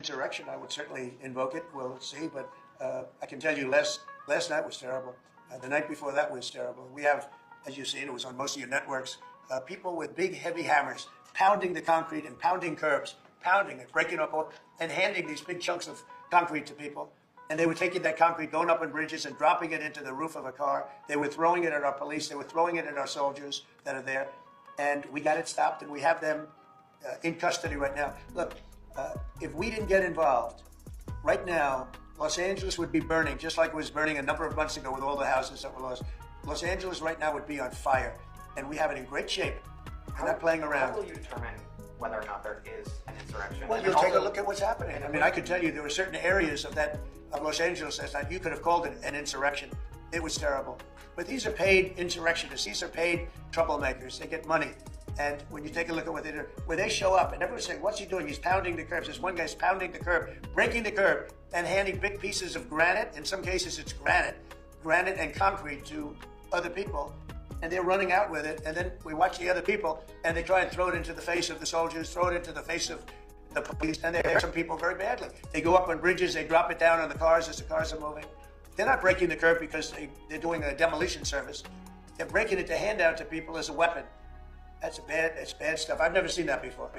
insurrection, I would certainly invoke it. We'll see. But I can tell you last night was terrible. The night before that was terrible. We have, as you've seen, it was on most of your networks, people with big, heavy hammers pounding the concrete and pounding curbs, pounding it, breaking up, and handing these big chunks of concrete to people. And they were taking that concrete, going up on bridges and dropping it into the roof of a car. They were throwing it at our police. They were throwing it at our soldiers that are there. And we got it stopped, and we have them in custody right now. Look, if we didn't get involved, right now, Los Angeles would be burning, just like it was burning a number of months ago with all the houses that were lost. Los Angeles right now would be on fire, and we have it in great shape. We're not playing around. How will you determine whether or not there is an insurrection? Well, you'll take a look at what's happening. I mean, I could tell you there were certain areas of Los Angeles last night, you could have called it an insurrection. It was terrible. But these are paid insurrectionists. These are paid troublemakers. They get money. And when you take a look at what they do, where they show up and everyone's saying, what's he doing? He's pounding the curbs. This one guy's pounding the curb, breaking the curb, and handing big pieces of granite. In some cases, it's granite and concrete to other people. And they're running out with it. And then we watch the other people, and they try and throw it into the face of the soldiers, throw it into the face of the police, and they hurt some people very badly. They go up on bridges, they drop it down on the cars as the cars are moving. They're not breaking the curb because they're doing a demolition service. They're breaking it to hand out to people as a weapon. That's bad stuff. I've never seen that before.